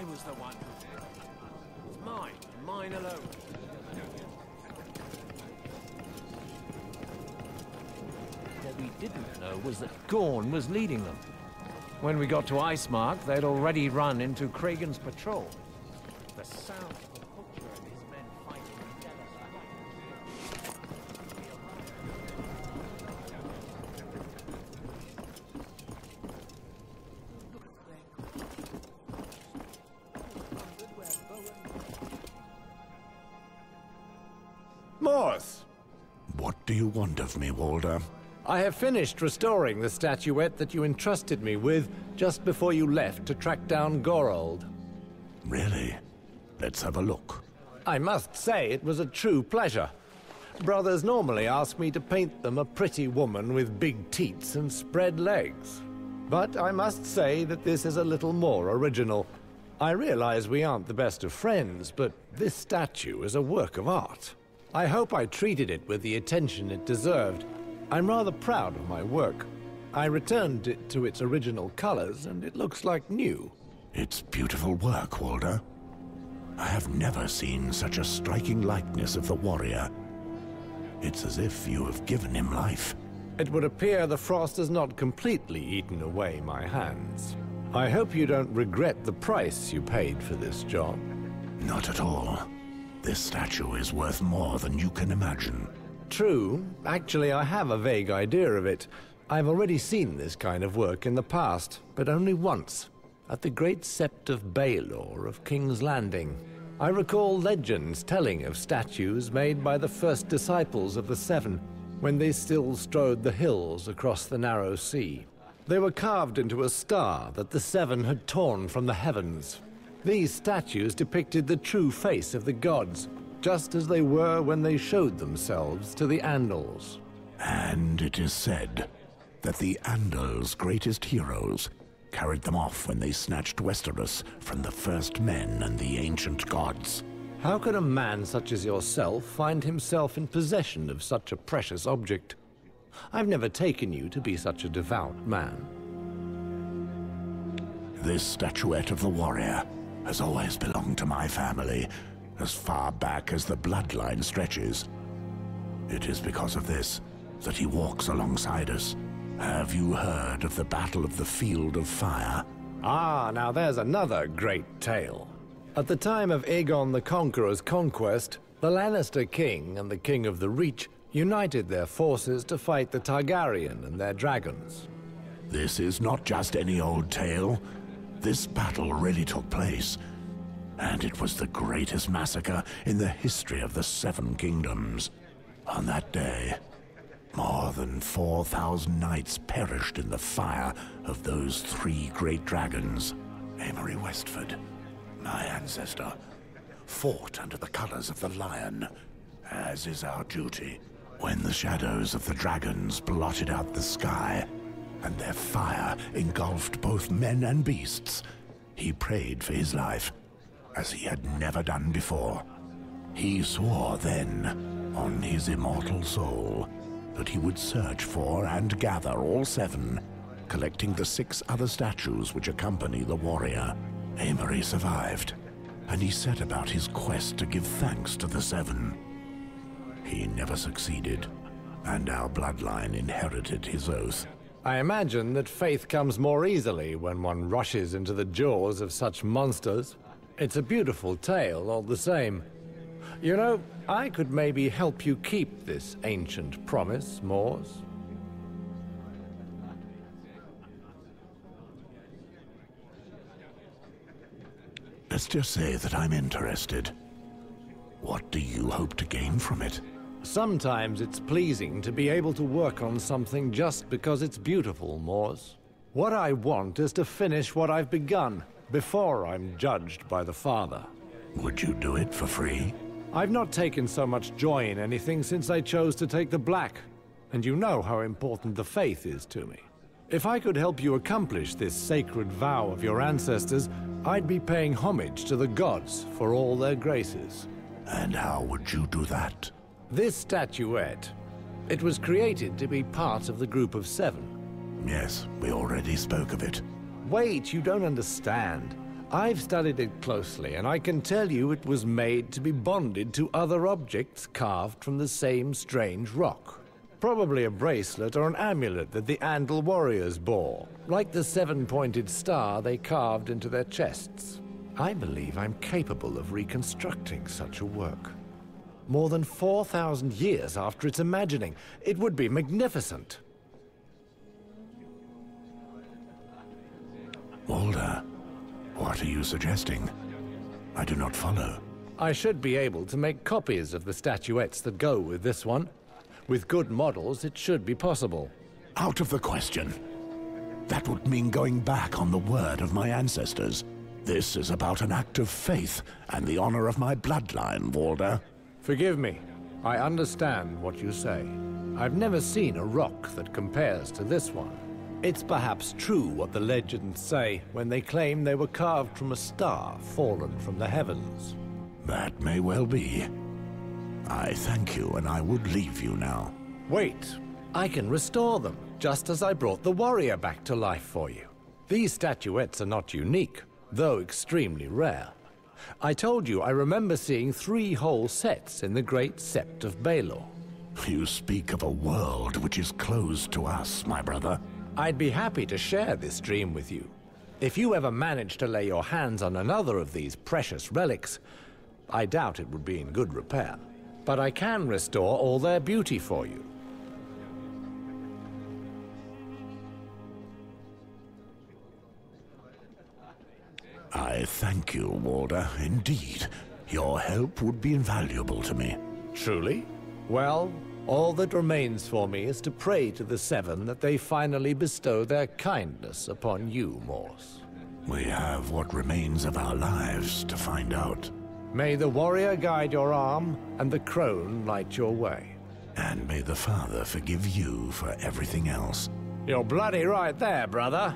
I was the one who did it. It's mine, and mine alone. What we didn't know was that Gorn was leading them. When we got to Icemark, they'd already run into Kragan's patrol. The sound of the butcher and his men fighting Morse! What do you want of me, Walder? I have finished restoring the statuette that you entrusted me with just before you left to track down Gorold. Really? Let's have a look. I must say it was a true pleasure. Brothers normally ask me to paint them a pretty woman with big teats and spread legs. But I must say that this is a little more original. I realize we aren't the best of friends, but this statue is a work of art. I hope I treated it with the attention it deserved. I'm rather proud of my work. I returned it to its original colors, and it looks like new. It's beautiful work, Walder. I have never seen such a striking likeness of the warrior. It's as if you have given him life. It would appear the frost has not completely eaten away my hands. I hope you don't regret the price you paid for this job. Not at all. This statue is worth more than you can imagine. True. Actually, I have a vague idea of it. I've already seen this kind of work in the past, but only once, at the Great Sept of Baelor of King's Landing. I recall legends telling of statues made by the first disciples of the Seven, when they still strode the hills across the narrow sea. They were carved into a star that the Seven had torn from the heavens. These statues depicted the true face of the gods, just as they were when they showed themselves to the Andals. And it is said that the Andals' greatest heroes carried them off when they snatched Westeros from the first men and the ancient gods. How could a man such as yourself find himself in possession of such a precious object? I've never taken you to be such a devout man. This statuette of the warrior has always belonged to my family, as far back as the bloodline stretches. It is because of this that he walks alongside us. Have you heard of the Battle of the Field of Fire? Ah, now there's another great tale. At the time of Aegon the Conqueror's conquest, the Lannister king and the King of the Reach united their forces to fight the Targaryen and their dragons. This is not just any old tale. This battle really took place, and it was the greatest massacre in the history of the Seven Kingdoms. On that day, more than 4,000 knights perished in the fire of those three great dragons. Amory Westford, my ancestor, fought under the colors of the lion, as is our duty. When the shadows of the dragons blotted out the sky, and their fire engulfed both men and beasts, he prayed for his life, as he had never done before. He swore then, on his immortal soul, that he would search for and gather all seven, collecting the 6 other statues which accompany the warrior. Amory survived, and he set about his quest to give thanks to the Seven. He never succeeded, and our bloodline inherited his oath. I imagine that faith comes more easily when one rushes into the jaws of such monsters. It's a beautiful tale all the same. You know, I could maybe help you keep this ancient promise, Mors. Let's just say that I'm interested. What do you hope to gain from it? Sometimes it's pleasing to be able to work on something just because it's beautiful, Mors. What I want is to finish what I've begun, before I'm judged by the Father. Would you do it for free? I've not taken so much joy in anything since I chose to take the Black, and you know how important the faith is to me. If I could help you accomplish this sacred vow of your ancestors, I'd be paying homage to the gods for all their graces. And how would you do that? This statuette, it was created to be part of the group of 7. Yes, we already spoke of it. Wait, you don't understand. I've studied it closely, and I can tell you it was made to be bonded to other objects carved from the same strange rock. Probably a bracelet or an amulet that the Andal warriors bore, like the seven-pointed star they carved into their chests. I believe I'm capable of reconstructing such a work. More than 4,000 years after its imagining, it would be magnificent. Walder, what are you suggesting? I do not follow. I should be able to make copies of the statuettes that go with this one. With good models, it should be possible. Out of the question. That would mean going back on the word of my ancestors. This is about an act of faith and the honor of my bloodline, Walder. Forgive me. I understand what you say. I've never seen a rock that compares to this one. It's perhaps true what the legends say when they claim they were carved from a star fallen from the heavens. That may well be. I thank you, and I would leave you now. Wait. I can restore them, just as I brought the warrior back to life for you. These statuettes are not unique, though extremely rare. I told you I remember seeing 3 whole sets in the Great Sept of Baelor. You speak of a world which is closed to us, my brother. I'd be happy to share this dream with you. If you ever manage to lay your hands on another of these precious relics, I doubt it would be in good repair. But I can restore all their beauty for you. I thank you, Walder. Indeed, your help would be invaluable to me. Truly? Well, all that remains for me is to pray to the Seven that they finally bestow their kindness upon you, Morse. We have what remains of our lives to find out. May the warrior guide your arm, and the crone light your way. And may the Father forgive you for everything else. You're bloody right there, brother.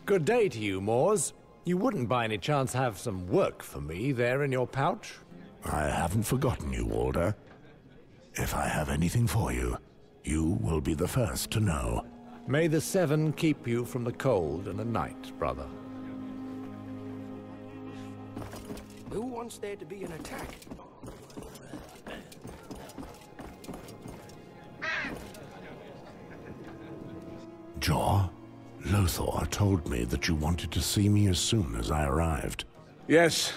Good day to you, Moors. You wouldn't by any chance have some work for me there in your pouch? I haven't forgotten you, Walder. If I have anything for you, you will be the first to know. May the Seven keep you from the cold and the night, brother. Who wants there to be an attack? Jaw, Lothar told me that you wanted to see me as soon as I arrived. Yes.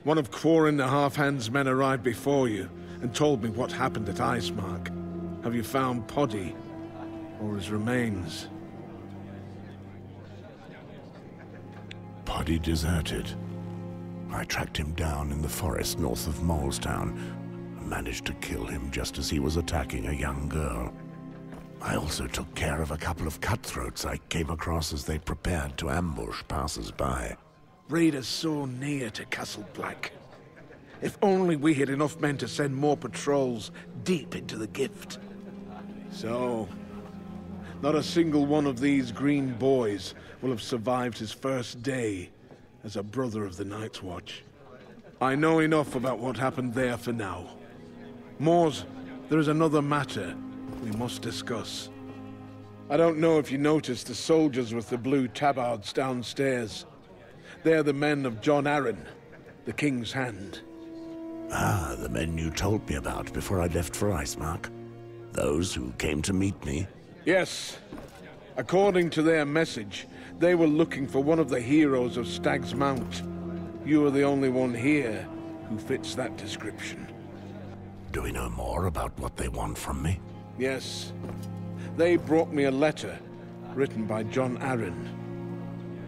One of Quarren the Half-Hand's men arrived before you and told me what happened at Icemark. Have you found Poddy? Or his remains? Poddy deserted. I tracked him down in the forest north of Molestown and managed to kill him just as he was attacking a young girl. I also took care of a couple of cutthroats I came across as they prepared to ambush passers-by. Raiders so near to Castle Black. If only we had enough men to send more patrols deep into the Gift. So, not a single one of these green boys will have survived his first day as a brother of the Night's Watch. I know enough about what happened there for now. Moors, there is another matter we must discuss. I don't know if you noticed the soldiers with the blue tabards downstairs. They're the men of John Arryn, the King's Hand. Ah, the men you told me about before I left for Icemark. Those who came to meet me. Yes. According to their message, they were looking for one of the heroes of Stag's Mount. You are the only one here who fits that description. Do we know more about what they want from me? Yes. They brought me a letter written by John Arryn.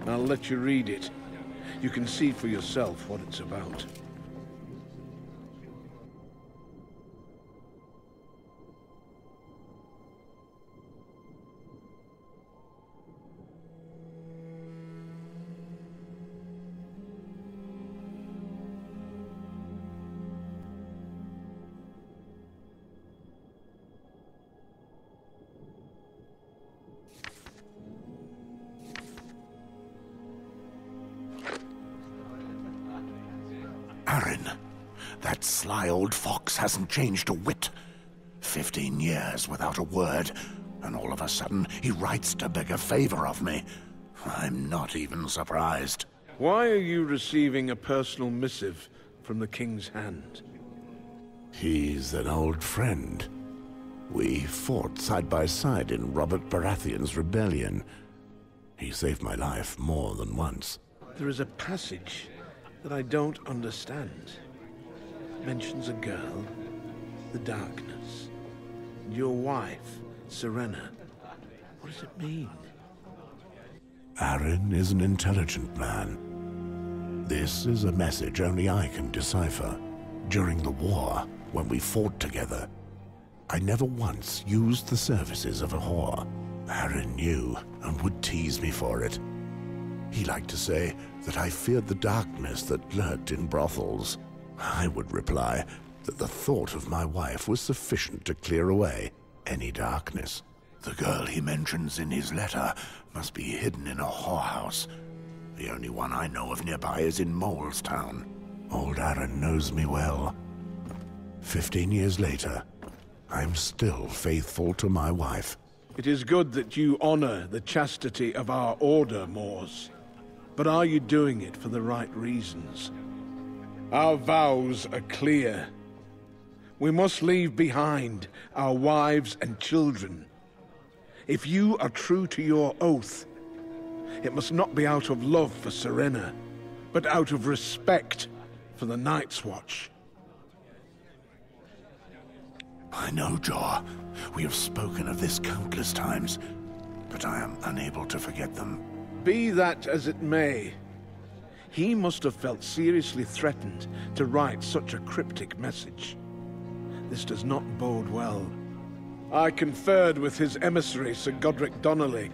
I'll let you read it. You can see for yourself what it's about. Arryn, that sly old fox hasn't changed a whit. 15 years without a word, and all of a sudden he writes to beg a favor of me. I'm not even surprised. Why are you receiving a personal missive from the king's hand? He's an old friend. We fought side by side in Robert Baratheon's rebellion. He saved my life more than once. There is a passage that I don't understand. It mentions a girl, the darkness, and your wife, Serena. What does it mean? Arryn is an intelligent man. This is a message only I can decipher. During the war, when we fought together, I never once used the services of a whore. Arryn knew and would tease me for it. He liked to say that I feared the darkness that lurked in brothels. I would reply that the thought of my wife was sufficient to clear away any darkness. The girl he mentions in his letter must be hidden in a whorehouse. The only one I know of nearby is in Molestown. Old Arryn knows me well. 15 years later, I'm still faithful to my wife. It is good that you honor the chastity of our order, Moors. But are you doing it for the right reasons? Our vows are clear. We must leave behind our wives and children. If you are true to your oath, it must not be out of love for Serena, but out of respect for the Night's Watch. I know, Jaw. We have spoken of this countless times, but I am unable to forget them. Be that as it may, he must have felt seriously threatened to write such a cryptic message. This does not bode well. I conferred with his emissary, Sir Godric Donnelly.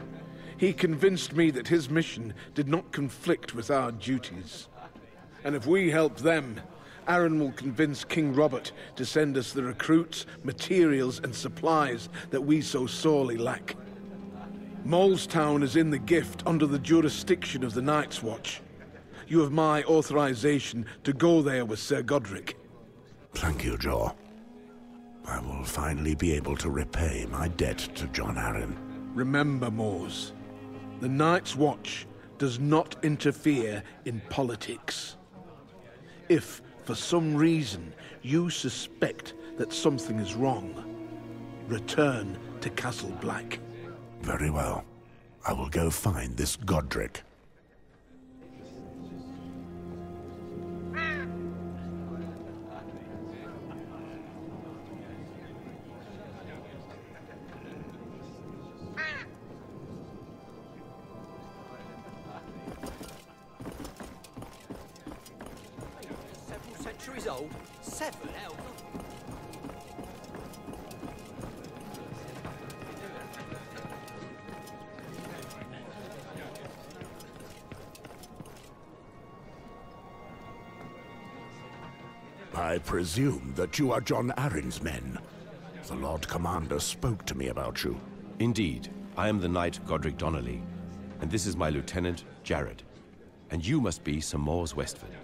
He convinced me that his mission did not conflict with our duties. And if we help them, Arryn will convince King Robert to send us the recruits, materials, and supplies that we so sorely lack. Molestown is in the gift under the jurisdiction of the Night's Watch. You have my authorization to go there with Sir Godric. Thank you, Jaw. I will finally be able to repay my debt to Jon Arryn. Remember, Moors, the Night's Watch does not interfere in politics. If, for some reason, you suspect that something is wrong, return to Castle Black. Very well. I will go find this Godric. Centuries old? 7 hell. I presume that you are Jon Arryn's men. The Lord Commander spoke to me about you. Indeed. I am the Knight Godric Donnelly, and this is my lieutenant, Jared. And you must be Sir Mors Westford.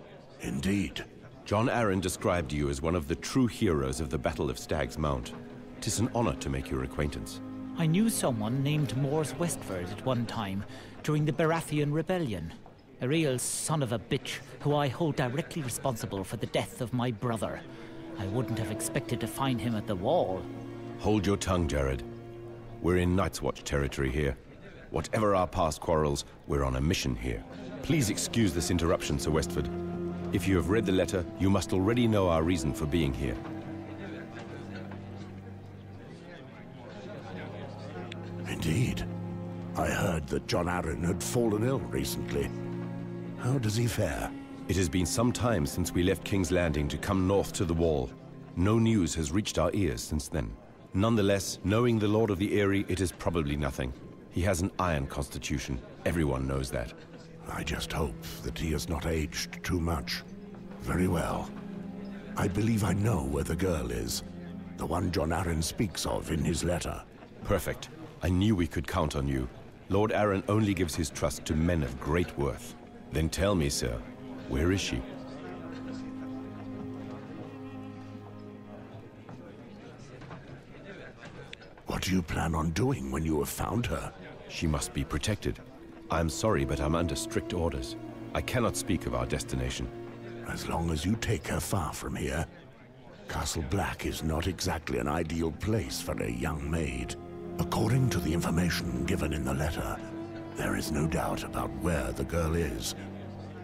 Indeed. Jon Arryn described you as one of the true heroes of the Battle of Stag's Mount. 'Tis an honor to make your acquaintance. I knew someone named Mors Westford at one time, during the Baratheon Rebellion. A real son of a bitch, who I hold directly responsible for the death of my brother. I wouldn't have expected to find him at the wall. Hold your tongue, Jared. We're in Night's Watch territory here. Whatever our past quarrels, we're on a mission here. Please excuse this interruption, Sir Westford. If you have read the letter, you must already know our reason for being here. Indeed. I heard that Jon Arryn had fallen ill recently. How does he fare? It has been some time since we left King's Landing to come north to the Wall. No news has reached our ears since then. Nonetheless, knowing the Lord of the Eyrie, it is probably nothing. He has an iron constitution. Everyone knows that. I just hope that he has not aged too much. Very well. I believe I know where the girl is. The one Jon Arryn speaks of in his letter. Perfect. I knew we could count on you. Lord Arryn only gives his trust to men of great worth. Then tell me, sir, where is she? What do you plan on doing when you have found her? She must be protected. I'm sorry, but I'm under strict orders. I cannot speak of our destination. As long as you take her far from here. Castle Black is not exactly an ideal place for a young maid. According to the information given in the letter, there is no doubt about where the girl is.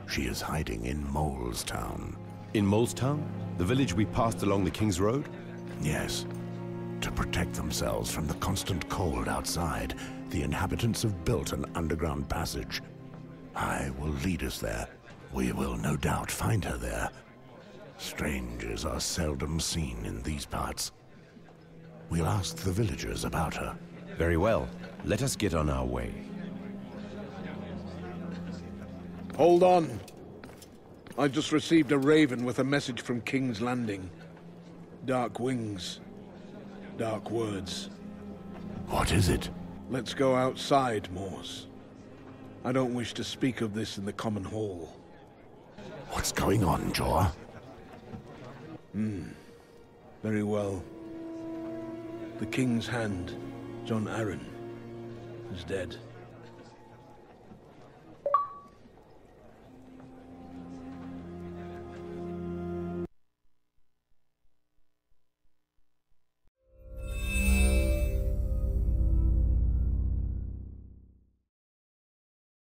She is hiding in Molestown. In Molestown? The village we passed along the King's Road? Yes. To protect themselves from the constant cold outside, the inhabitants have built an underground passage. I will lead us there. We will no doubt find her there. Strangers are seldom seen in these parts. We'll ask the villagers about her. Very well. Let us get on our way. Hold on. I just received a raven with a message from King's Landing. Dark wings. Dark words. What is it? Let's go outside, Morse. I don't wish to speak of this in the common hall. What's going on, Jor? Very well. The King's Hand, John Arryn, is dead.